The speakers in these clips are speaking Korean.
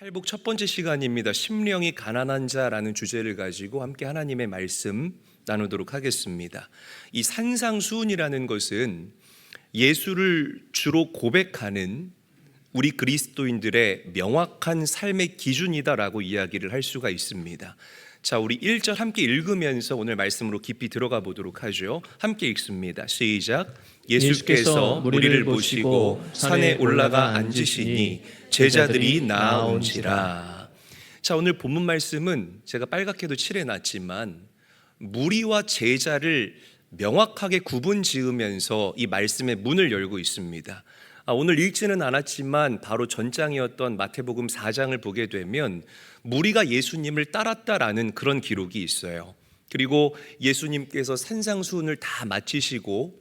팔복 첫 번째 시간입니다. 심령이 가난한 자라는 주제를 가지고 함께 하나님의 말씀 나누도록 하겠습니다. 이 산상수훈이라는 것은 예수를 주로 고백하는 우리 그리스도인들의 명확한 삶의 기준이다라고 이야기를 할 수가 있습니다. 자, 우리 1절 함께 읽으면서 오늘 말씀으로 깊이 들어가 보도록 하죠. 함께 읽습니다. 시작. 예수께서 무리를 보시고 산에 올라가 앉으시니 제자들이 나아온지라. 자, 오늘 본문 말씀은 제가 빨갛게도 칠해놨지만 무리와 제자를 명확하게 구분 지으면서 이 말씀의 문을 열고 있습니다. 오늘 읽지는 않았지만 바로 전장이었던 마태복음 4장을 보게 되면 무리가 예수님을 따랐다라는 그런 기록이 있어요. 그리고 예수님께서 산상수훈을 다 마치시고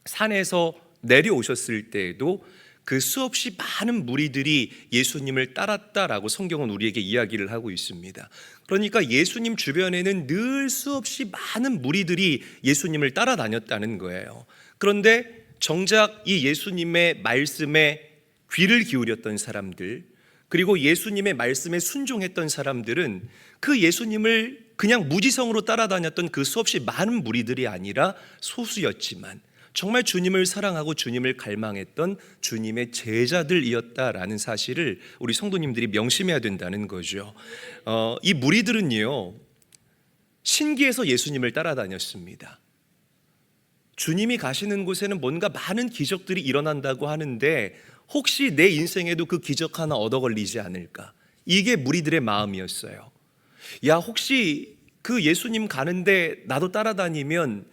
산에서 내려오셨을 때에도 그 수없이 많은 무리들이 예수님을 따랐다라고 성경은 우리에게 이야기를 하고 있습니다. 그러니까 예수님 주변에는 늘 수없이 많은 무리들이 예수님을 따라다녔다는 거예요. 그런데 정작 이 예수님의 말씀에 귀를 기울였던 사람들, 그리고 예수님의 말씀에 순종했던 사람들은 그 예수님을 그냥 무지성으로 따라다녔던 그 수없이 많은 무리들이 아니라 소수였지만 정말 주님을 사랑하고 주님을 갈망했던 주님의 제자들이었다라는 사실을 우리 성도님들이 명심해야 된다는 거죠. 이 무리들은요, 신기해서 예수님을 따라다녔습니다. 주님이 가시는 곳에는 뭔가 많은 기적들이 일어난다고 하는데 혹시 내 인생에도 그 기적 하나 얻어 걸리지 않을까? 이게 무리들의 마음이었어요. 야, 혹시 그 예수님 가는데 나도 따라다니면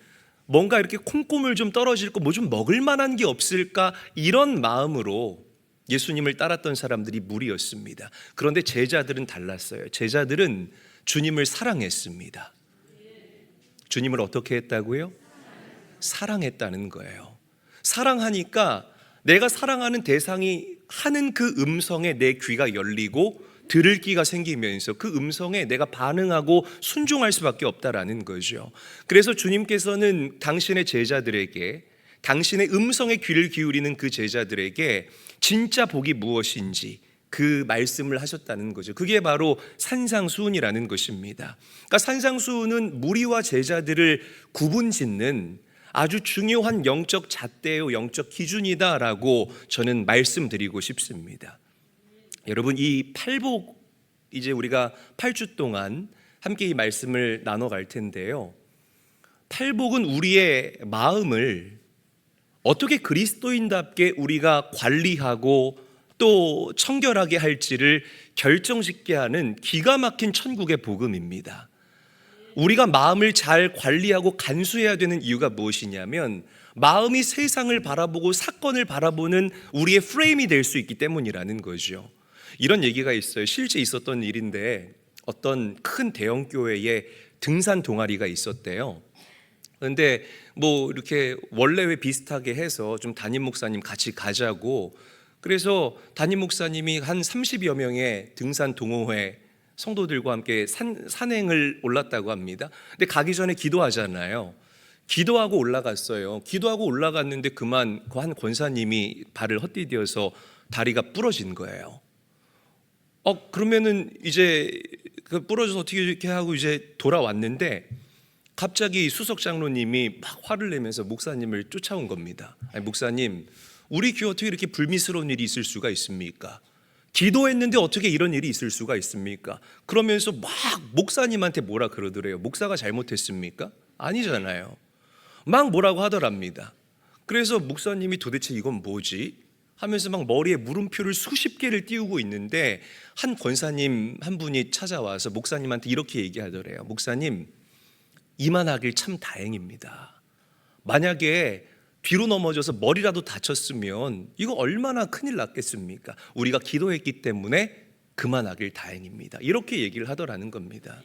뭔가 이렇게 콩고물 좀 떨어질 거 뭐 좀 먹을 만한 게 없을까? 이런 마음으로 예수님을 따랐던 사람들이 무리였습니다. 그런데 제자들은 달랐어요. 제자들은 주님을 사랑했습니다. 주님을 어떻게 했다고요? 사랑했다는 거예요. 사랑하니까 내가 사랑하는 대상이 하는 그 음성에 내 귀가 열리고 들을 기가 생기면서 그 음성에 내가 반응하고 순종할 수밖에 없다라는 거죠. 그래서 주님께서는 당신의 제자들에게, 당신의 음성에 귀를 기울이는 그 제자들에게 진짜 복이 무엇인지 그 말씀을 하셨다는 거죠. 그게 바로 산상수훈이라는 것입니다. 그러니까 산상수훈은 무리와 제자들을 구분짓는 아주 중요한 영적 잣대요, 영적 기준이다라고 저는 말씀드리고 싶습니다. 여러분, 이 팔복 이제 우리가 8주 동안 함께 이 말씀을 나눠갈 텐데요. 팔복은 우리의 마음을 어떻게 그리스도인답게 우리가 관리하고 또 청결하게 할지를 결정짓게 하는 기가 막힌 천국의 복음입니다. 우리가 마음을 잘 관리하고 간수해야 되는 이유가 무엇이냐면 마음이 세상을 바라보고 사건을 바라보는 우리의 프레임이 될 수 있기 때문이라는 거죠. 이런 얘기가 있어요. 실제 있었던 일인데 어떤 큰 대형 교회에 등산 동아리가 있었대요. 그런데 뭐 이렇게 원래회 비슷하게 해서 좀 담임 목사님 같이 가자고, 그래서 담임 목사님이 한 30여 명의 등산 동호회 성도들과 함께 산행을 올랐다고 합니다. 근데 가기 전에 기도하잖아요. 기도하고 올라갔어요. 기도하고 올라갔는데 그만 그 한 권사님이 발을 헛디뎌서 다리가 부러진 거예요. 그러면은 이제 그 부러져서 어떻게 이렇게 하고 이제 돌아왔는데 갑자기 수석 장로님이 막 화를 내면서 목사님을 쫓아온 겁니다. 아니, 목사님, 우리 교회 어떻게 이렇게 불미스러운 일이 있을 수가 있습니까? 기도했는데 어떻게 이런 일이 있을 수가 있습니까? 그러면서 막 목사님한테 뭐라 그러더래요. 목사가 잘못했습니까? 아니잖아요. 막 뭐라고 하더랍니다. 그래서 목사님이 도대체 이건 뭐지? 하면서 막 머리에 물음표를 수십 개를 띄우고 있는데 한 권사님 한 분이 찾아와서 목사님한테 이렇게 얘기하더래요. 목사님, 이만하길 참 다행입니다. 만약에 뒤로 넘어져서 머리라도 다쳤으면 이거 얼마나 큰일 났겠습니까? 우리가 기도했기 때문에 그만하길 다행입니다. 이렇게 얘기를 하더라는 겁니다.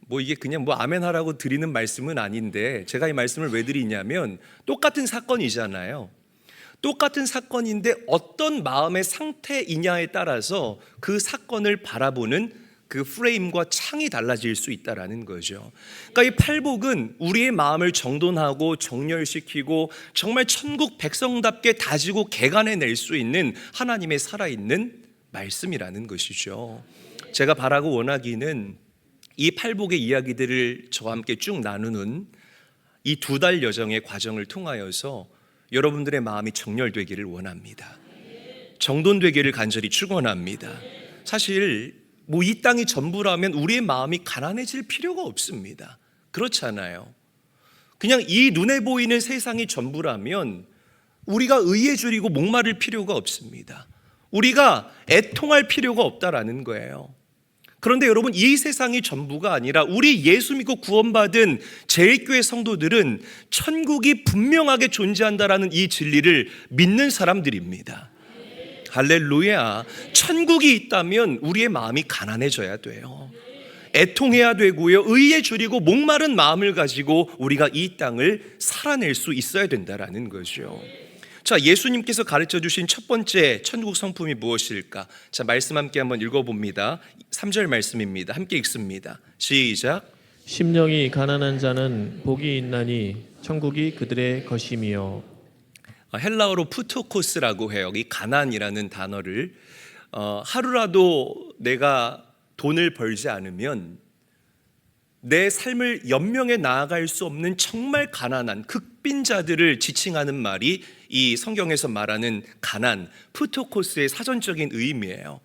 뭐 이게 그냥 뭐 아멘 하라고 드리는 말씀은 아닌데 제가 이 말씀을 왜 드리냐면 똑같은 사건이잖아요. 똑같은 사건인데 어떤 마음의 상태이냐에 따라서 그 사건을 바라보는 그 프레임과 창이 달라질 수 있다라는 거죠. 그러니까 이 팔복은 우리의 마음을 정돈하고 정렬시키고 정말 천국 백성답게 다지고 개간해낼 수 있는 하나님의 살아있는 말씀이라는 것이죠. 제가 바라고 원하기는 이 팔복의 이야기들을 저와 함께 쭉 나누는 이 2달 여정의 과정을 통하여서 여러분들의 마음이 정렬되기를 원합니다. 정돈되기를 간절히 축원합니다. 사실 이 땅이 전부라면 우리의 마음이 가난해질 필요가 없습니다. 그렇잖아요. 그냥 이 눈에 보이는 세상이 전부라면 우리가 의에 줄이고 목마를 필요가 없습니다. 우리가 애통할 필요가 없다라는 거예요. 그런데 여러분, 이 세상이 전부가 아니라 우리 예수 믿고 구원받은 제일교회 성도들은 천국이 분명하게 존재한다라는 이 진리를 믿는 사람들입니다. 할렐루야. 천국이 있다면 우리의 마음이 가난해져야 돼요. 애통해야 되고요, 의에 줄이고 목마른 마음을 가지고 우리가 이 땅을 살아낼 수 있어야 된다라는 거죠. 자, 예수님께서 가르쳐 주신 첫 번째 천국 성품이 무엇일까? 자, 말씀 함께 한번 읽어봅니다. 3절 말씀입니다. 함께 읽습니다. 시작. 심령이 가난한 자는 복이 있나니 천국이 그들의 것이며. 헬라어로 푸토코스라고 해요. 이 가난이라는 단어를 하루라도 내가 돈을 벌지 않으면 내 삶을 연명해 나아갈 수 없는 정말 가난한 극빈자들을 지칭하는 말이 이 성경에서 말하는 가난, 푸토코스의 사전적인 의미예요.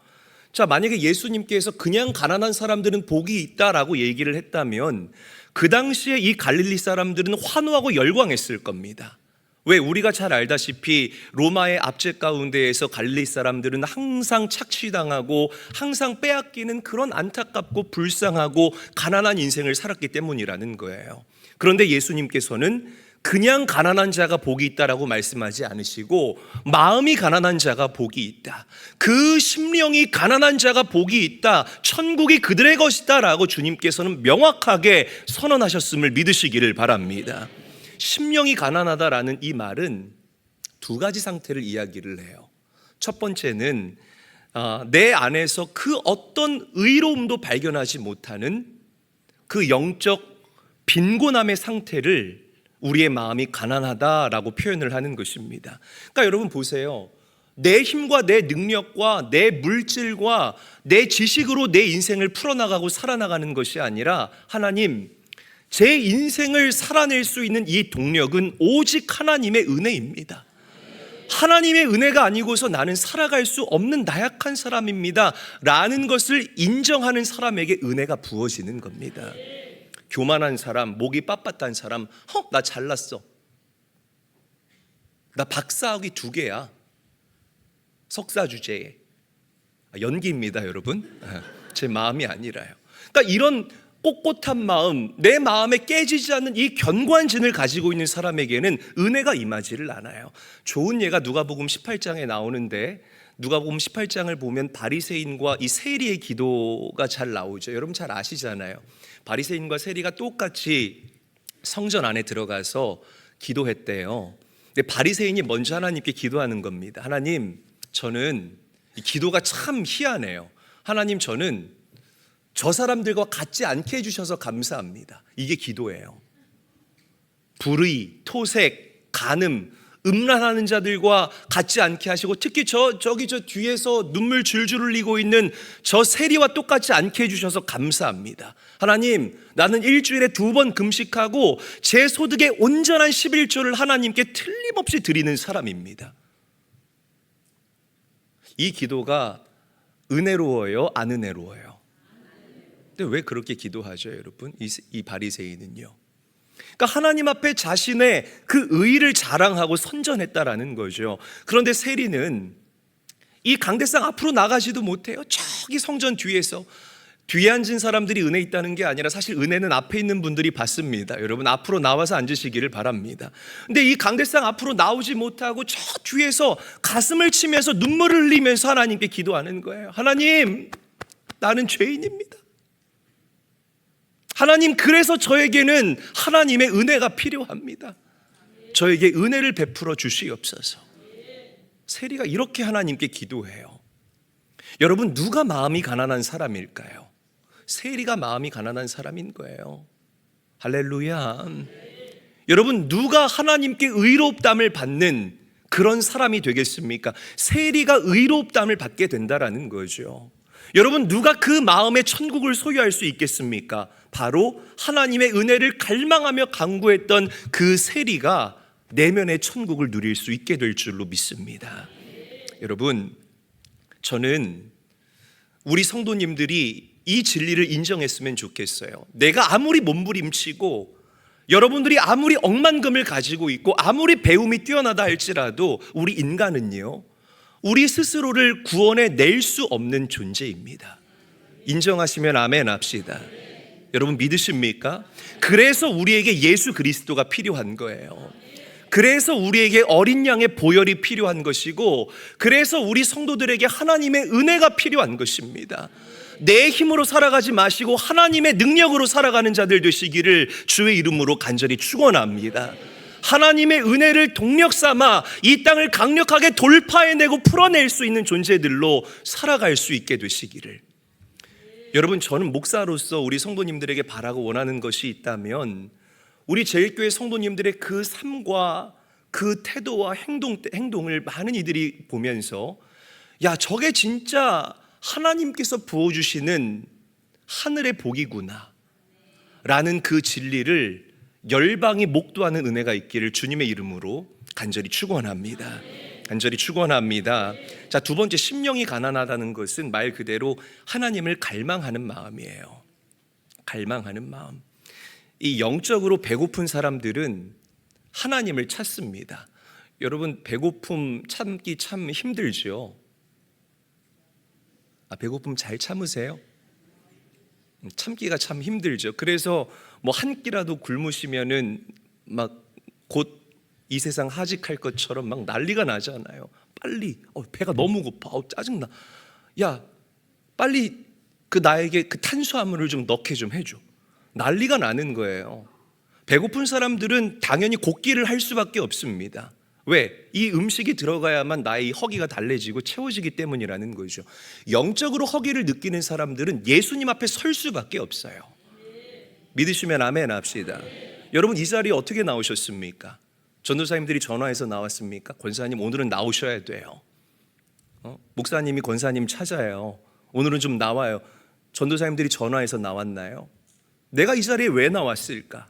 자, 만약에 예수님께서 그냥 가난한 사람들은 복이 있다라고 얘기를 했다면 그 당시에 이 갈릴리 사람들은 환호하고 열광했을 겁니다. 왜? 우리가 잘 알다시피 로마의 압제 가운데에서 갈릴리 사람들은 항상 착취당하고 항상 빼앗기는 그런 안타깝고 불쌍하고 가난한 인생을 살았기 때문이라는 거예요. 그런데 예수님께서는 그냥 가난한 자가 복이 있다라고 말씀하지 않으시고 마음이 가난한 자가 복이 있다, 그 심령이 가난한 자가 복이 있다, 천국이 그들의 것이다 라고 주님께서는 명확하게 선언하셨음을 믿으시기를 바랍니다. 심령이 가난하다라는 이 말은 2가지 상태를 이야기를 해요. 첫 번째는 내 안에서 그 어떤 의로움도 발견하지 못하는 그 영적 빈곤함의 상태를 우리의 마음이 가난하다라고 표현을 하는 것입니다. 그러니까 여러분 보세요. 내 힘과 내 능력과 내 물질과 내 지식으로 내 인생을 풀어나가고 살아나가는 것이 아니라 하나님, 제 인생을 살아낼 수 있는 이 동력은 오직 하나님의 은혜입니다. 하나님의 은혜가 아니고서 나는 살아갈 수 없는 나약한 사람입니다 라는 것을 인정하는 사람에게 은혜가 부어지는 겁니다. 교만한 사람, 목이 빳빳한 사람, 나 잘났어, 나 박사학위 2개야, 석사주제에, 연기입니다 여러분, 제 마음이 아니라요. 그러니까 이런 꼿꼿한 마음, 내 마음에 깨지지 않는 이 견고한진을 가지고 있는 사람에게는 은혜가 임하지를 않아요. 좋은 예가 누가복음 18장에 나오는데, 누가복음 18장을 보면 바리새인과 이 세리의 기도가 잘 나오죠. 여러분 잘 아시잖아요. 바리새인과 세리가 똑같이 성전 안에 들어가서 기도했대요. 근데 바리새인이 먼저 하나님께 기도하는 겁니다. 하나님, 저는, 이 기도가 참 희한해요. 하나님, 저는 저 사람들과 같지 않게 해주셔서 감사합니다. 이게 기도예요. 불의, 토색, 간음, 음란하는 자들과 같지 않게 하시고, 특히 저기 뒤에서 눈물 줄줄 흘리고 있는 저 세리와 똑같지 않게 해주셔서 감사합니다. 하나님, 나는 일주일에 2번 금식하고 제 소득의 온전한 11조를 하나님께 틀림없이 드리는 사람입니다. 이 기도가 은혜로워요, 안 은혜로워요? 근데 왜 그렇게 기도하죠, 여러분? 이 바리새인은요. 그러니까 하나님 앞에 자신의 그 의의를 자랑하고 선전했다라는 거죠. 그런데 세리는 이 강대상 앞으로 나가지도 못해요. 저기 성전 뒤에서, 뒤에 앉은 사람들이 은혜 있다는 게 아니라 사실 은혜는 앞에 있는 분들이 받습니다. 여러분 앞으로 나와서 앉으시기를 바랍니다. 근데 이 강대상 앞으로 나오지 못하고 저 뒤에서 가슴을 치면서 눈물을 흘리면서 하나님께 기도하는 거예요. 하나님, 나는 죄인입니다. 하나님, 그래서 저에게는 하나님의 은혜가 필요합니다. 저에게 은혜를 베풀어 주시옵소서. 세리가 이렇게 하나님께 기도해요. 여러분, 누가 마음이 가난한 사람일까요? 세리가 마음이 가난한 사람인 거예요. 할렐루야. 여러분, 누가 하나님께 의롭담을 받는 그런 사람이 되겠습니까? 세리가 의롭다함을 받게 된다라는 거죠. 여러분, 누가 그 마음의 천국을 소유할 수 있겠습니까? 바로 하나님의 은혜를 갈망하며 간구했던 그 세리가 내면의 천국을 누릴 수 있게 될 줄로 믿습니다. 여러분, 저는 우리 성도님들이 이 진리를 인정했으면 좋겠어요. 내가 아무리 몸부림치고 여러분들이 아무리 억만금을 가지고 있고 아무리 배움이 뛰어나다 할지라도 우리 인간은요, 우리 스스로를 구원해 낼 수 없는 존재입니다. 인정하시면 아멘 합시다. 여러분 믿으십니까? 그래서 우리에게 예수 그리스도가 필요한 거예요. 그래서 우리에게 어린 양의 보혈이 필요한 것이고, 그래서 우리 성도들에게 하나님의 은혜가 필요한 것입니다. 내 힘으로 살아가지 마시고 하나님의 능력으로 살아가는 자들 되시기를 주의 이름으로 간절히 축원합니다. 하나님의 은혜를 동력 삼아 이 땅을 강력하게 돌파해내고 풀어낼 수 있는 존재들로 살아갈 수 있게 되시기를. 여러분, 저는 목사로서 우리 성도님들에게 바라고 원하는 것이 있다면, 우리 제일교회 성도님들의 그 삶과 그 태도와 행동을 많은 이들이 보면서, 야, 저게 진짜 하나님께서 부어주시는 하늘의 복이구나 라는 그 진리를 열방이 목도하는 은혜가 있기를 주님의 이름으로 간절히 축원합니다. 간절히 축원합니다. 자, 두 번째, 심령이 가난하다는 것은 말 그대로 하나님을 갈망하는 마음이에요. 갈망하는 마음. 이 영적으로 배고픈 사람들은 하나님을 찾습니다. 여러분, 배고픔 참기 참 힘들죠? 배고픔 잘 참으세요? 참기가 참 힘들죠. 그래서 뭐 한 끼라도 굶으시면은 막 곧 이 세상 하직할 것처럼 막 난리가 나잖아요. 빨리 배가 너무 고파, 짜증나, 야 빨리 그 나에게 그 탄수화물을 좀 넣게 좀 해줘. 난리가 나는 거예요. 배고픈 사람들은 당연히 곡기를 할 수밖에 없습니다. 왜? 이 음식이 들어가야만 나의 허기가 달래지고 채워지기 때문이라는 거죠. 영적으로 허기를 느끼는 사람들은 예수님 앞에 설 수밖에 없어요. 믿으시면 아멘 합시다. 여러분, 이 자리에 어떻게 나오셨습니까? 전도사님들이 전화해서 나왔습니까? 권사님 오늘은 나오셔야 돼요. 목사님이 권사님 찾아요. 오늘은 좀 나와요. 전도사님들이 전화해서 나왔나요? 내가 이 자리에 왜 나왔을까?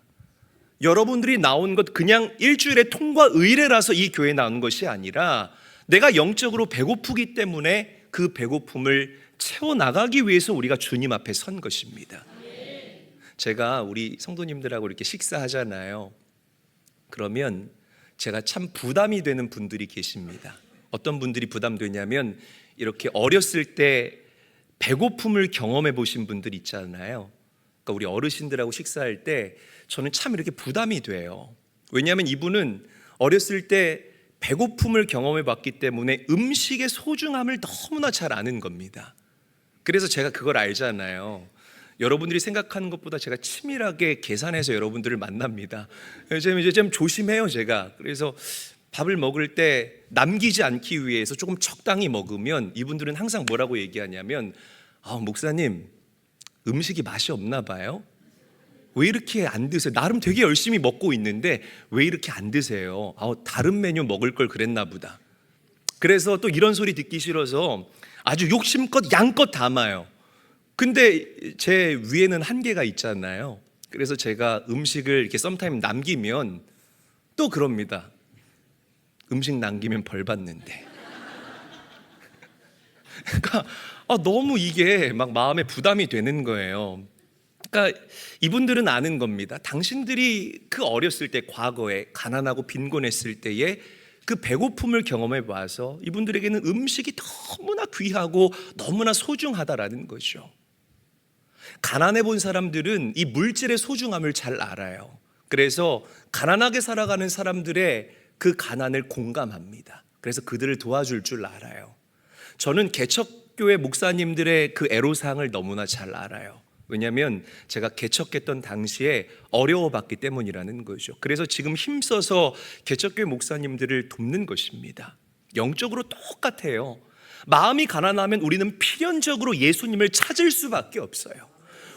여러분들이 나온 것 그냥 일주일의 통과 의례라서 이 교회에 나온 것이 아니라, 내가 영적으로 배고프기 때문에 그 배고픔을 채워나가기 위해서 우리가 주님 앞에 선 것입니다. 제가 우리 성도님들하고 이렇게 식사하잖아요. 그러면 제가 참 부담이 되는 분들이 계십니다. 어떤 분들이 부담되냐면, 이렇게 어렸을 때 배고픔을 경험해 보신 분들 있잖아요. 그러니까 우리 어르신들하고 식사할 때 저는 참 이렇게 부담이 돼요. 왜냐하면 이분은 어렸을 때 배고픔을 경험해 봤기 때문에 음식의 소중함을 너무나 잘 아는 겁니다. 그래서 제가 그걸 알잖아요. 여러분들이 생각하는 것보다 제가 치밀하게 계산해서 여러분들을 만납니다. 이제 좀 조심해요, 제가. 그래서 밥을 먹을 때 남기지 않기 위해서 조금 적당히 먹으면 이분들은 항상 뭐라고 얘기하냐면, 목사님 음식이 맛이 없나 봐요. 왜 이렇게 안 드세요? 나름 되게 열심히 먹고 있는데 왜 이렇게 안 드세요? 다른 메뉴 먹을 걸 그랬나 보다. 그래서 또 이런 소리 듣기 싫어서 아주 욕심껏 양껏 담아요. 근데 제 위에는 한계가 있잖아요. 그래서 제가 음식을 이렇게 썸타임 남기면 또 그럽니다. 음식 남기면 벌 받는데. 그러니까 너무 이게 막 마음에 부담이 되는 거예요. 그러니까 이분들은 아는 겁니다. 당신들이 그 어렸을 때, 과거에 가난하고 빈곤했을 때에 그 배고픔을 경험해 봐서 이분들에게는 음식이 너무나 귀하고 너무나 소중하다라는 거죠. 가난해 본 사람들은 이 물질의 소중함을 잘 알아요. 그래서 가난하게 살아가는 사람들의 그 가난을 공감합니다. 그래서 그들을 도와줄 줄 알아요. 저는 개척교회 목사님들의 그 애로사항을 너무나 잘 알아요. 왜냐하면 제가 개척했던 당시에 어려워봤기 때문이라는 거죠. 그래서 지금 힘써서 개척교회 목사님들을 돕는 것입니다. 영적으로 똑같아요. 마음이 가난하면 우리는 필연적으로 예수님을 찾을 수밖에 없어요.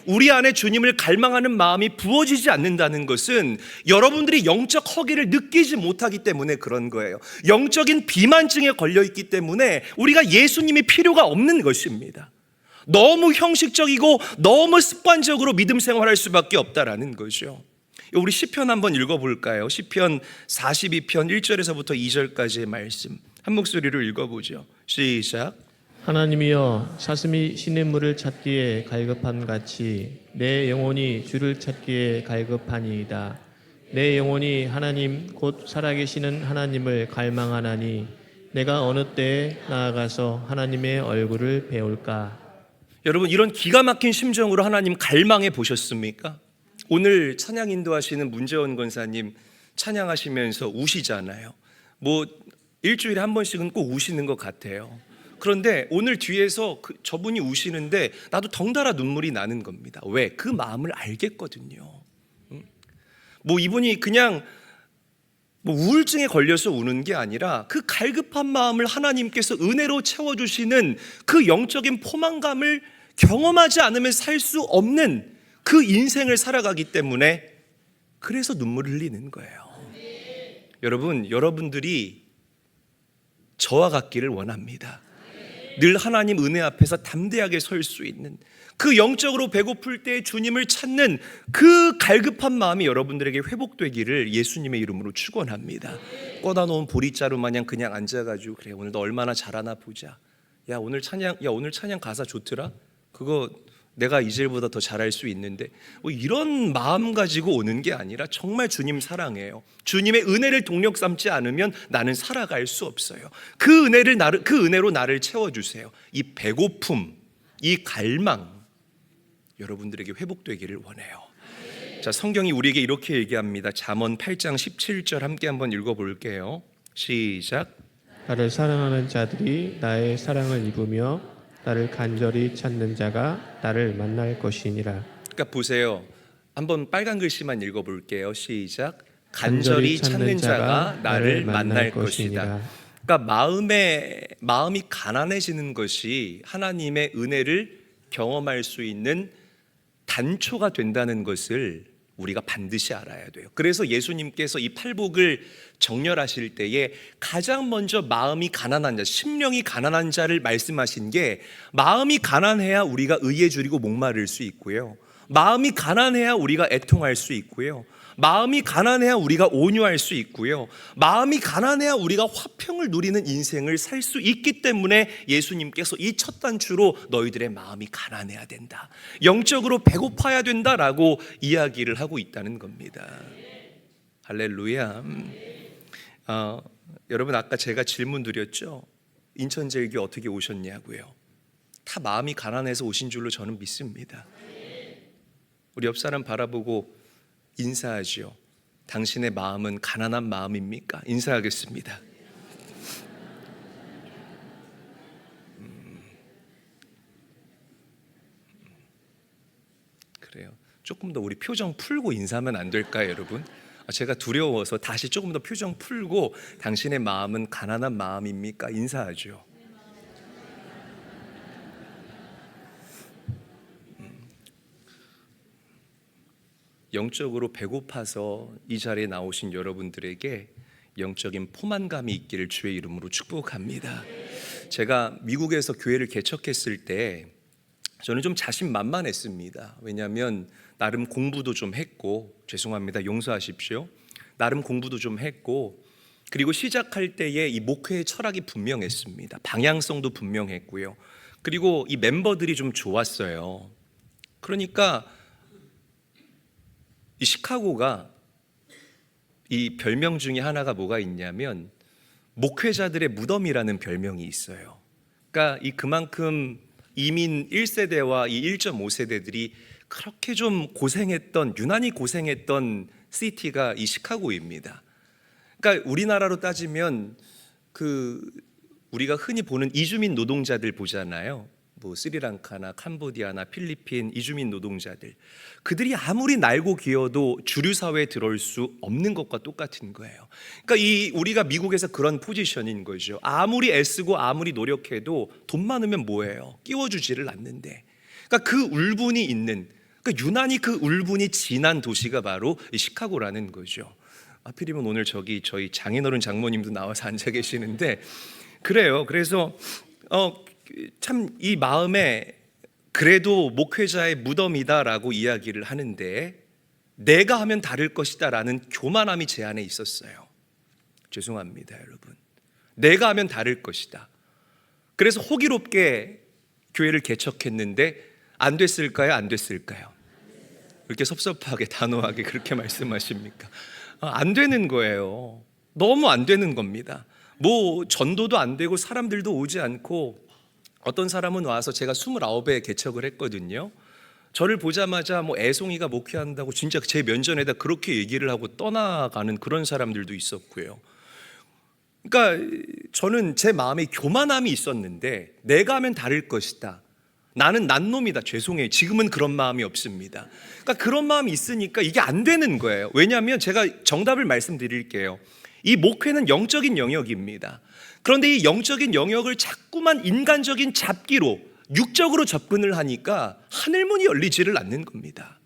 우리 안에 주님을 갈망하는 마음이 부어지지 않는다는 것은 여러분들이 영적 허기를 느끼지 못하기 때문에 그런 거예요. 영적인 비만증에 걸려 있기 때문에 우리가 예수님이 필요가 없는 것입니다. 너무 형식적이고 너무 습관적으로 믿음 생활할 수밖에 없다라는 거죠. 우리 시편 한번 읽어볼까요? 시편 42편 1절에서부터 2절까지의 말씀 한 목소리로 읽어보죠. 시작. 하나님이여 사슴이 시냇물을 찾기에 갈급함 같이 내 영혼이 주를 찾기에 갈급하니이다. 내 영혼이 하나님 곧 살아계시는 하나님을 갈망하나니 내가 어느 때에 나아가서 하나님의 얼굴을 배울까. 여러분, 이런 기가 막힌 심정으로 하나님 갈망해 보셨습니까? 오늘 찬양 인도하시는 문재원 권사님 찬양하시면서 우시잖아요. 뭐 일주일에 한 번씩은 꼭 우시는 것 같아요. 그런데 오늘 뒤에서 저분이 우시는데 나도 덩달아 눈물이 나는 겁니다. 왜? 그 마음을 알겠거든요. 뭐 이분이 그냥 뭐 우울증에 걸려서 우는 게 아니라 그 갈급한 마음을 하나님께서 은혜로 채워주시는 그 영적인 포만감을 경험하지 않으면 살 수 없는 그 인생을 살아가기 때문에 그래서 눈물을 흘리는 거예요. 여러분들이 저와 같기를 원합니다. 늘 하나님 은혜 앞에서 담대하게 설 수 있는 그 영적으로 배고플 때 주님을 찾는 그 갈급한 마음이 여러분들에게 회복되기를 예수님의 이름으로 축원합니다. 꺼다 놓은 보리자루 마냥 그냥 앉아가지고 그래 오늘 너 얼마나 잘하나 보자. 야 오늘 찬양 가사 좋더라. 그거 내가 이제보다 더 잘할 수 있는데 뭐 이런 마음 가지고 오는 게 아니라 정말 주님 사랑해요. 주님의 은혜를 동력 삼지 않으면 나는 살아갈 수 없어요. 그 은혜로 나를 채워주세요. 이 배고픔, 이 갈망 여러분들에게 회복되기를 원해요. 자, 성경이 우리에게 이렇게 얘기합니다. 잠언 8장 17절 함께 한번 읽어볼게요. 시작. 나를 사랑하는 자들이 나의 사랑을 입으며 나를 간절히 찾는 자가 나를 만날 것이니라. 그러니까 보세요. 한번 빨간 글씨만 읽어볼게요. 시작. 간절히 찾는 자가 나를 만날 것이다. 그러니까 마음이 가난해지는 것이 하나님의 은혜를 경험할 수 있는 단초가 된다는 것을 우리가 반드시 알아야 돼요. 그래서 예수님께서 이 팔복을 정렬하실 때에 가장 먼저 마음이 가난한 자, 심령이 가난한 자를 말씀하신 게 마음이 가난해야 우리가 의에 줄이고 목마를 수 있고요. 마음이 가난해야 우리가 애통할 수 있고요. 마음이 가난해야 우리가 온유할 수 있고요. 마음이 가난해야 우리가 화평을 누리는 인생을 살 수 있기 때문에 예수님께서 이 첫 단추로 너희들의 마음이 가난해야 된다. 영적으로 배고파야 된다라고 이야기를 하고 있다는 겁니다. 할렐루야. 여러분 아까 제가 질문 드렸죠. 인천제일교회 어떻게 오셨냐고요. 다 마음이 가난해서 오신 줄로 저는 믿습니다. 우리 옆 사람 바라보고 인사하지요. 당신의 마음은 가난한 마음입니까? 인사하겠습니다. 그래요. 조금 더 우리 표정 풀고 인사하면 안 될까요, 여러분? 제가 두려워서 다시 조금 더 표정 풀고 당신의 마음은 가난한 마음입니까? 인사하죠. 영적으로 배고파서 이 자리에 나오신 여러분들에게 영적인 포만감이 있기를 주의 이름으로 축복합니다. 제가 미국에서 교회를 개척했을 때 저는 좀 자신만만했습니다. 왜냐하면 나름 공부도 좀 했고, 죄송합니다, 용서하십시오. 나름 공부도 좀 했고, 그리고 시작할 때에 이 목회의 철학이 분명했습니다. 방향성도 분명했고요. 그리고 이 멤버들이 좀 좋았어요. 그러니까 이 시카고가 이 별명 중에 하나가 뭐가 있냐면 목회자들의 무덤이라는 별명이 있어요. 그러니까 그만큼 이민 1세대와 이 1.5세대들이 그렇게 좀 유난히 고생했던 시티가 이 시카고입니다. 그러니까 우리나라로 따지면 우리가 흔히 보는 이주민 노동자들 보잖아요. 뭐 스리랑카나 캄보디아나 필리핀 이주민 노동자들, 그들이 아무리 날고 기어도 주류 사회에 들어올 수 없는 것과 똑같은 거예요. 그러니까 우리가 미국에서 그런 포지션인 거죠. 아무리 애쓰고 아무리 노력해도 돈 많으면 뭐해요? 끼워주지를 않는데, 그러니까 그 울분이 있는 그러니까 유난히 그 울분이 진한 도시가 바로 이 시카고라는 거죠. 하필이면 오늘 저희 장인어른 장모님도 나와서 앉아 계시는데 그래요. 그래서 참 이 마음에 그래도 목회자의 무덤이다라고 이야기를 하는데 내가 하면 다를 것이다라는 교만함이 제 안에 있었어요. 죄송합니다, 여러분. 내가 하면 다를 것이다. 그래서 호기롭게 교회를 개척했는데 안 됐을까요? 안 됐을까요? 그렇게 섭섭하게 단호하게 그렇게 말씀하십니까? 안 되는 거예요. 너무 안 되는 겁니다. 뭐 전도도 안 되고 사람들도 오지 않고 어떤 사람은 와서 제가 29에 개척을 했거든요. 저를 보자마자 뭐 애송이가 목회한다고 진짜 제 면전에다 그렇게 얘기를 하고 떠나가는 그런 사람들도 있었고요. 그러니까 저는 제 마음에 교만함이 있었는데 내가 하면 다를 것이다. 나는 난 놈이다. 죄송해요. 지금은 그런 마음이 없습니다. 그러니까 그런 마음이 있으니까 이게 안 되는 거예요. 왜냐하면 제가 정답을 말씀드릴게요. 이 목회는 영적인 영역입니다. 그런데 이 영적인 영역을 자꾸만 인간적인 잡기로 육적으로 접근을 하니까 하늘문이 열리지를 않는 겁니다.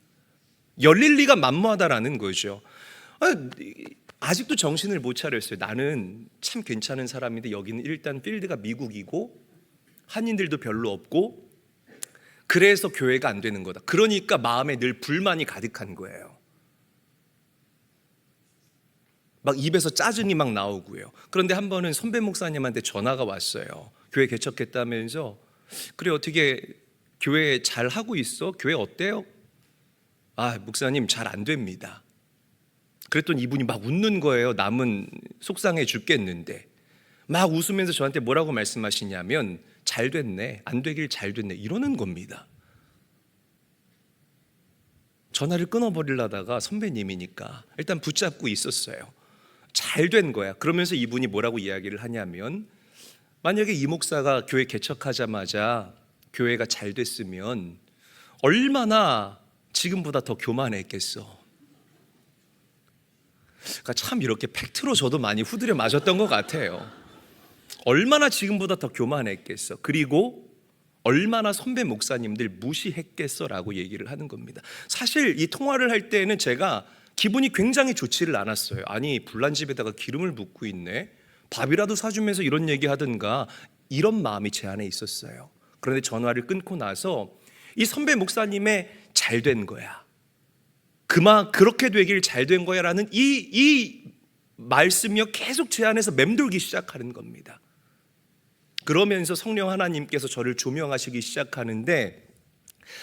열릴 리가 만무하다라는 거죠. 아직도 정신을 못 차렸어요. 나는 참 괜찮은 사람인데 여기는 일단 필드가 미국이고 한인들도 별로 없고 그래서 교회가 안 되는 거다. 그러니까 마음에 늘 불만이 가득한 거예요. 막 입에서 짜증이 막 나오고요. 그런데 한 번은 선배 목사님한테 전화가 왔어요. 교회 개척했다면서. 그래, 어떻게 교회 잘 하고 있어? 교회 어때요? 목사님 잘 안 됩니다. 그랬더니 이분이 막 웃는 거예요. 남은 속상해 죽겠는데 막 웃으면서 저한테 뭐라고 말씀하시냐면 잘 됐네, 안 되길 잘 됐네 이러는 겁니다. 전화를 끊어버리려다가 선배님이니까 일단 붙잡고 있었어요. 잘 된 거야. 그러면서 이분이 뭐라고 이야기를 하냐면 만약에 이 목사가 교회 개척하자마자 교회가 잘 됐으면 얼마나 지금보다 더 교만했겠어. 그러니까 참 이렇게 팩트로 저도 많이 후드려 맞았던 것 같아요. 얼마나 지금보다 더 교만했겠어. 그리고 얼마나 선배 목사님들 무시했겠어라고 얘기를 하는 겁니다. 사실 이 통화를 할 때는 제가 기분이 굉장히 좋지를 않았어요. 아니 불난집에다가 기름을 붓고 있네. 밥이라도 사주면서 이런 얘기 하든가 이런 마음이 제 안에 있었어요. 그런데 전화를 끊고 나서 이 선배 목사님의 잘 된 거야. 그렇게 되길 잘 된 거야 라는 이 말씀이요 계속 제 안에서 맴돌기 시작하는 겁니다. 그러면서 성령 하나님께서 저를 조명하시기 시작하는데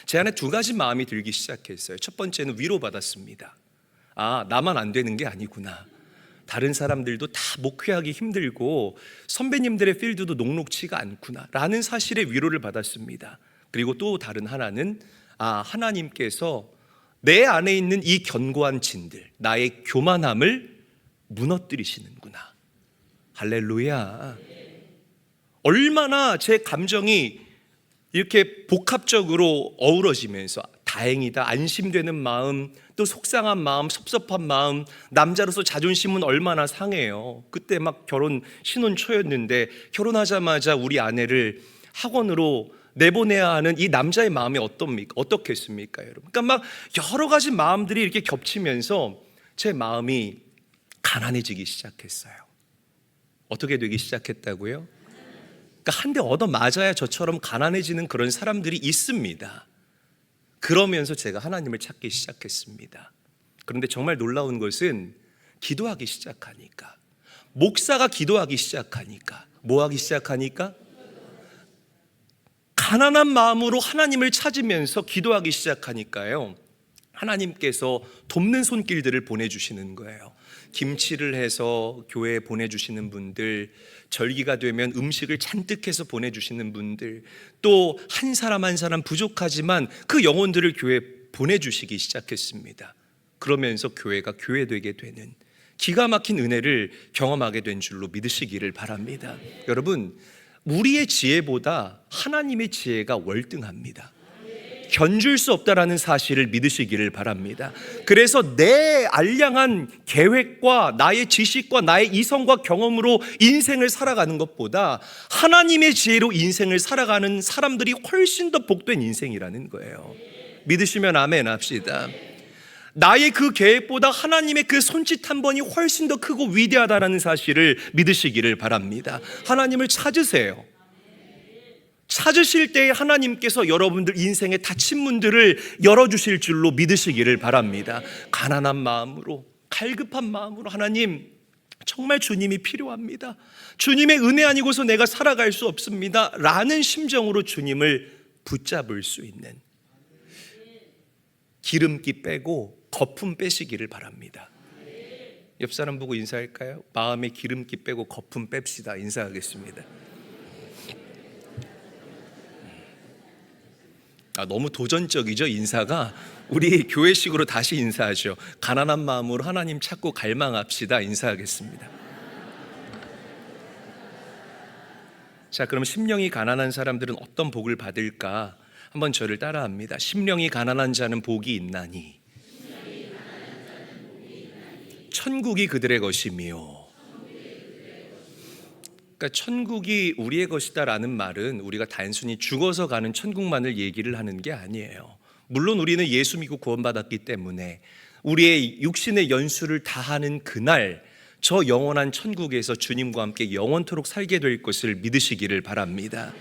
제 안에 두 가지 마음이 들기 시작했어요. 첫 번째는 위로받았습니다. 나만 안 되는 게 아니구나. 다른 사람들도 다 목회하기 힘들고 선배님들의 필드도 녹록치가 않구나 라는 사실에 위로를 받았습니다. 그리고 또 다른 하나는 하나님께서 내 안에 있는 이 견고한 진들, 나의 교만함을 무너뜨리시는구나. 할렐루야. 얼마나 제 감정이 이렇게 복합적으로 어우러지면서 다행이다, 안심되는 마음, 또 속상한 마음, 섭섭한 마음, 남자로서 자존심은 얼마나 상해요. 그때 막 결혼 신혼 초였는데 결혼하자마자 우리 아내를 학원으로 내보내야 하는 이 남자의 마음이 어떻겠습니까, 여러분? 그러니까 막 여러 가지 마음들이 이렇게 겹치면서 제 마음이 가난해지기 시작했어요. 어떻게 되기 시작했다고요? 그러니까 한 대 얻어 맞아야 저처럼 가난해지는 그런 사람들이 있습니다. 그러면서 제가 하나님을 찾기 시작했습니다. 그런데 정말 놀라운 것은 기도하기 시작하니까, 목사가 기도하기 시작하니까, 뭐 하기 시작하니까? 가난한 마음으로 하나님을 찾으면서 기도하기 시작하니까요, 하나님께서 돕는 손길들을 보내주시는 거예요. 김치를 해서 교회에 보내주시는 분들, 절기가 되면 음식을 잔뜩 해서 보내주시는 분들, 또 한 사람 한 사람 부족하지만 그 영혼들을 교회에 보내주시기 시작했습니다. 그러면서 교회가 교회되게 되는 기가 막힌 은혜를 경험하게 된 줄로 믿으시기를 바랍니다. 여러분, 우리의 지혜보다 하나님의 지혜가 월등합니다. 견줄 수 없다라는 사실을 믿으시기를 바랍니다. 그래서 내 알량한 계획과 나의 지식과 나의 이성과 경험으로 인생을 살아가는 것보다 하나님의 지혜로 인생을 살아가는 사람들이 훨씬 더 복된 인생이라는 거예요. 믿으시면 아멘 합시다. 나의 그 계획보다 하나님의 그 손짓 한 번이 훨씬 더 크고 위대하다는 사실을 믿으시기를 바랍니다. 하나님을 찾으세요. 찾으실 때에 하나님께서 여러분들 인생의 닫힌 문들을 열어주실 줄로 믿으시기를 바랍니다. 가난한 마음으로, 갈급한 마음으로, 하나님 정말 주님이 필요합니다. 주님의 은혜 아니고서 내가 살아갈 수 없습니다 라는 심정으로 주님을 붙잡을 수 있는, 기름기 빼고 거품 빼시기를 바랍니다. 옆 사람 보고 인사할까요? 마음에 기름기 빼고 거품 뺍시다. 인사하겠습니다. 너무 도전적이죠, 인사가. 우리 교회식으로 다시 인사하죠. 가난한 마음으로 하나님 찾고 갈망합시다. 인사하겠습니다. 자, 그럼 심령이 가난한 사람들은 어떤 복을 받을까? 한번 저를 따라합니다. 심령이 가난한 자는 복이 있나니 천국이 그들의 것이며. 그러니까 천국이 우리의 것이다라는 말은 우리가 단순히 죽어서 가는 천국만을 얘기를 하는 게 아니에요. 물론 우리는 예수 믿고 구원받았기 때문에 우리의 육신의 연수를 다하는 그날 저 영원한 천국에서 주님과 함께 영원토록 살게 될 것을 믿으시기를 바랍니다.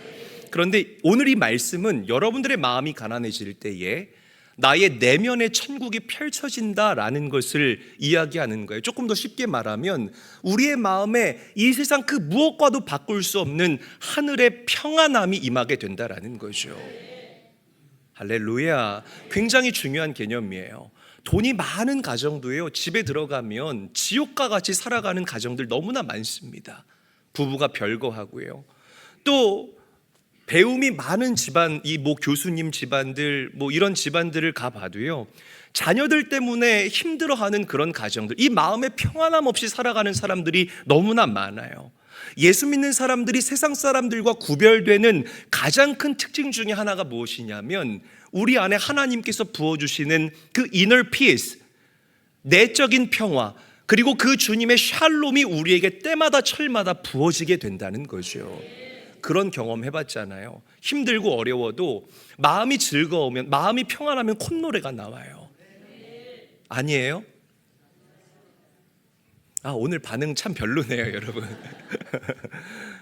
그런데 오늘 이 말씀은 여러분들의 마음이 가난해질 때에 나의 내면의 천국이 펼쳐진다라는 것을 이야기하는 거예요. 조금 더 쉽게 말하면 우리의 마음에 이 세상 그 무엇과도 바꿀 수 없는 하늘의 평안함이 임하게 된다라는 거죠. 할렐루야. 굉장히 중요한 개념이에요. 돈이 많은 가정도요, 집에 들어가면 지옥과 같이 살아가는 가정들 너무나 많습니다. 부부가 별거하고요. 또 배움이 많은 집안, 이 교수님 집안들, 이런 집안들을 가봐도요, 자녀들 때문에 힘들어하는 그런 가정들, 이 마음의 평안함 없이 살아가는 사람들이 너무나 많아요. 예수 믿는 사람들이 세상 사람들과 구별되는 가장 큰 특징 중에 하나가 무엇이냐면 우리 안에 하나님께서 부어주시는 그 inner peace, 내적인 평화, 그리고 그 주님의 샬롬이 우리에게 때마다 철마다 부어지게 된다는 거죠. 그런 경험 해봤잖아요. 힘들고 어려워도 마음이 즐거우면, 마음이 평안하면 콧노래가 나와요. 아니에요? 오늘 반응 참 별로네요, 여러분.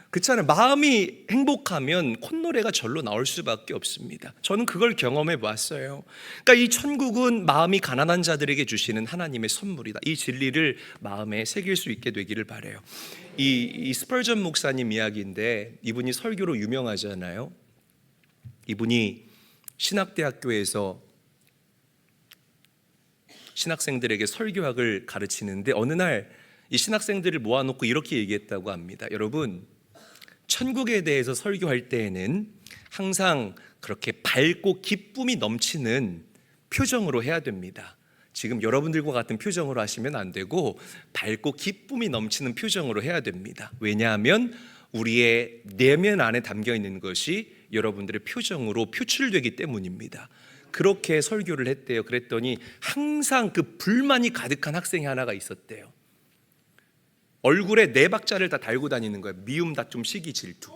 그렇잖아요. 마음이 행복하면 콧노래가 절로 나올 수밖에 없습니다. 저는 그걸 경험해 봤어요. 그러니까 이 천국은 마음이 가난한 자들에게 주시는 하나님의 선물이다. 이 진리를 마음에 새길 수 있게 되기를 바라요. 이 스펄전 목사님 이야기인데, 이분이 설교로 유명하잖아요. 이분이 신학대학교에서 신학생들에게 설교학을 가르치는데 어느 날 이 신학생들을 모아놓고 이렇게 얘기했다고 합니다. 여러분, 천국에 대해서 설교할 때에는 항상 그렇게 밝고 기쁨이 넘치는 표정으로 해야 됩니다. 지금 여러분들과 같은 표정으로 하시면 안 되고 밝고 기쁨이 넘치는 표정으로 해야 됩니다. 왜냐하면 우리의 내면 안에 담겨 있는 것이 여러분들의 표정으로 표출되기 때문입니다. 그렇게 설교를 했대요. 그랬더니 항상 그 불만이 가득한 학생이 하나가 있었대요. 얼굴에 4박자를 다 달고 다니는 거예요. 미움, 다툼, 시기, 질투.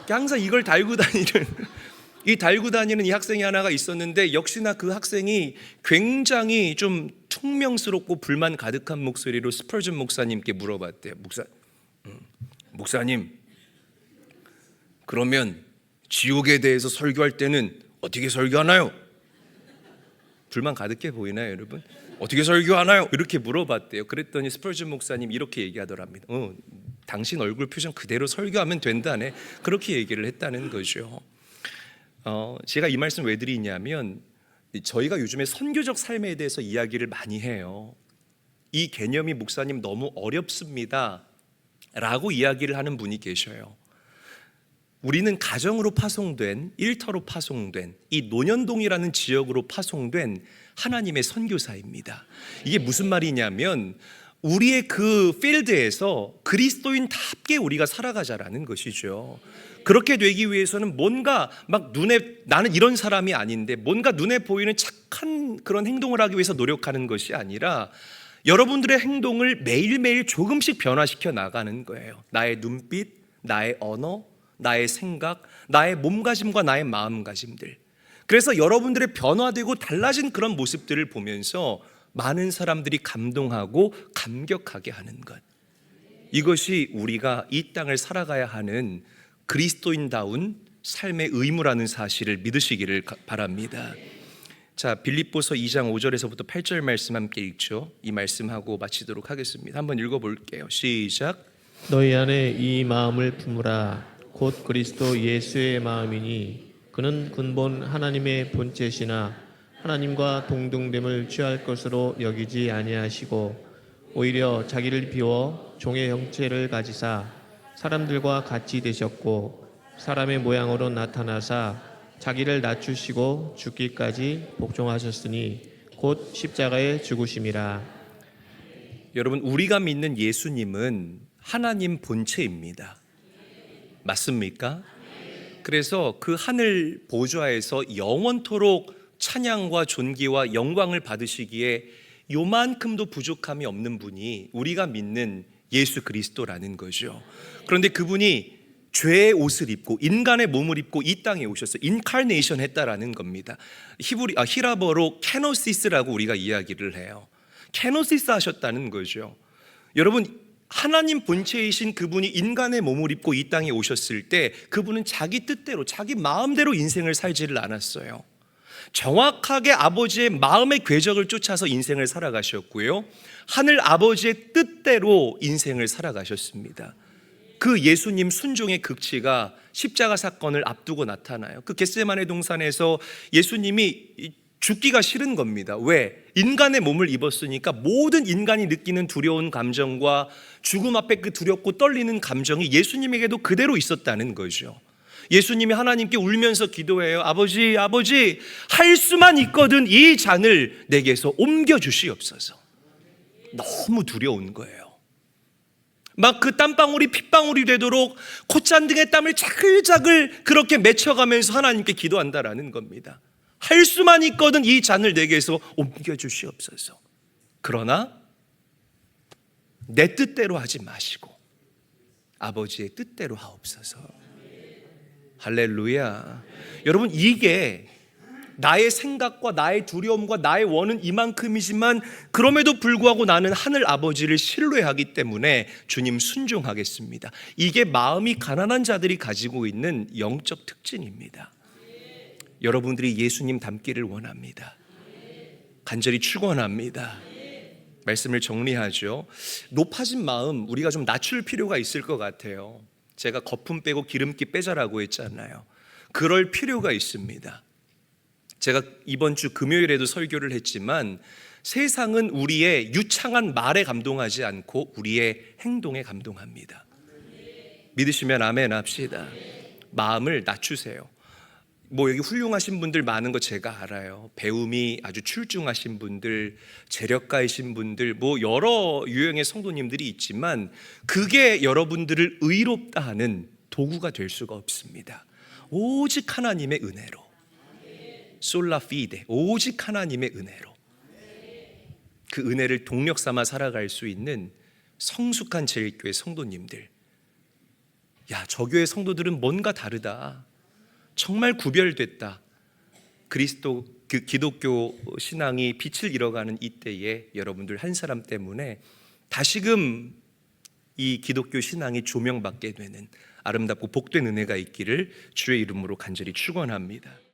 항상 이걸 달고 다니는 이 학생이 하나가 있었는데, 역시나 그 학생이 굉장히 좀 퉁명스럽고 불만 가득한 목소리로 스펄전 목사님께 물어봤대요. 목사님, 그러면 지옥에 대해서 설교할 때는 어떻게 설교하나요? 불만 가득해 보이나요, 여러분? 어떻게 설교하나요? 이렇게 물어봤대요. 그랬더니 스펄전 목사님 이렇게 얘기하더랍니다. 당신 얼굴 표정 그대로 설교하면 된다네. 그렇게 얘기를 했다는 거죠. 제가 이 말씀 왜 드리냐면, 저희가 요즘에 선교적 삶에 대해서 이야기를 많이 해요. 이 개념이 목사님 너무 어렵습니다 라고 이야기를 하는 분이 계셔요. 우리는 가정으로 파송된, 일터로 파송된, 이 논현동이라는 지역으로 파송된 하나님의 선교사입니다. 이게 무슨 말이냐면 우리의 그 필드에서 그리스도인답게 우리가 살아가자라는 것이죠. 그렇게 되기 위해서는 뭔가 막 나는 이런 사람이 아닌데 뭔가 눈에 보이는 착한 그런 행동을 하기 위해서 노력하는 것이 아니라 여러분들의 행동을 매일매일 조금씩 변화시켜 나가는 거예요. 나의 눈빛, 나의 언어, 나의 생각, 나의 몸가짐과 나의 마음가짐들. 그래서 여러분들의 변화되고 달라진 그런 모습들을 보면서 많은 사람들이 감동하고 감격하게 하는 것, 이것이 우리가 이 땅을 살아가야 하는 그리스도인다운 삶의 의무라는 사실을 믿으시기를 바랍니다. 자, 빌립보서 2장 5절에서부터 8절 말씀 함께 읽죠. 이 말씀하고 마치도록 하겠습니다. 한번 읽어볼게요. 시작. 너희 안에 이 마음을 품으라. 곧 그리스도 예수의 마음이니 그는 근본 하나님의 본체시나 하나님과 동등됨을 취할 것으로 여기지 아니하시고 오히려 자기를 비워 종의 형체를 가지사 사람들과 같이 되셨고 사람의 모양으로 나타나사 자기를 낮추시고 죽기까지 복종하셨으니 곧 십자가에 죽으심이라. 여러분, 우리가 믿는 예수님은 하나님 본체입니다. 맞습니까? 그래서 그 하늘 보좌에서 영원토록 찬양과 존귀와 영광을 받으시기에 요만큼도 부족함이 없는 분이 우리가 믿는 예수 그리스도라는 거죠. 그런데 그분이 죄의 옷을 입고 인간의 몸을 입고 이 땅에 오셔서 인카네이션 했다라는 겁니다. 히라버로 케노시스라고 우리가 이야기를 해요. 케노시스 하셨다는 거죠. 여러분, 하나님 본체이신 그분이 인간의 몸을 입고 이 땅에 오셨을 때 그분은 자기 뜻대로 자기 마음대로 인생을 살지를 않았어요. 정확하게 아버지의 마음의 궤적을 쫓아서 인생을 살아가셨고요, 하늘 아버지의 뜻대로 인생을 살아가셨습니다. 그 예수님 순종의 극치가 십자가 사건을 앞두고 나타나요. 그 겟세마네 동산에서 예수님이 죽기가 싫은 겁니다. 왜? 인간의 몸을 입었으니까 모든 인간이 느끼는 두려운 감정과 죽음 앞에 그 두렵고 떨리는 감정이 예수님에게도 그대로 있었다는 거죠. 예수님이 하나님께 울면서 기도해요. 아버지, 아버지, 할 수만 있거든 이 잔을 내게서 옮겨주시옵소서. 너무 두려운 거예요. 막 그 땀방울이 핏방울이 되도록 콧잔등의 땀을 자글자글 그렇게 맺혀가면서 하나님께 기도한다라는 겁니다. 할 수만 있거든 이 잔을 내게서 옮겨주시옵소서. 그러나 내 뜻대로 하지 마시고 아버지의 뜻대로 하옵소서. 할렐루야. 여러분, 이게 나의 생각과 나의 두려움과 나의 원은 이만큼이지만 그럼에도 불구하고 나는 하늘 아버지를 신뢰하기 때문에 주님 순종하겠습니다. 이게 마음이 가난한 자들이 가지고 있는 영적 특징입니다. 여러분들이 예수님 닮기를 원합니다. 간절히 축원합니다. 말씀을 정리하죠. 높아진 마음, 우리가 좀 낮출 필요가 있을 것 같아요. 제가 거품 빼고 기름기 빼자라고 했잖아요. 그럴 필요가 있습니다. 제가 이번 주 금요일에도 설교를 했지만 세상은 우리의 유창한 말에 감동하지 않고 우리의 행동에 감동합니다. 믿으시면 아멘 합시다. 마음을 낮추세요. 여기 훌륭하신 분들 많은 거 제가 알아요. 배움이 아주 출중하신 분들, 재력가이신 분들, 여러 유형의 성도님들이 있지만 그게 여러분들을 의롭다 하는 도구가 될 수가 없습니다. 오직 하나님의 은혜로, 솔라 피데, 오직 하나님의 은혜로, 그 은혜를 동력 삼아 살아갈 수 있는 성숙한 제일교회 성도님들, 야, 저 교회 성도들은 뭔가 다르다, 정말 구별됐다, 그리스도 그 기독교 신앙이 빛을 잃어가는 이때에 여러분들 한 사람 때문에 다시금 이 기독교 신앙이 조명받게 되는 아름답고 복된 은혜가 있기를 주의 이름으로 간절히 축원합니다.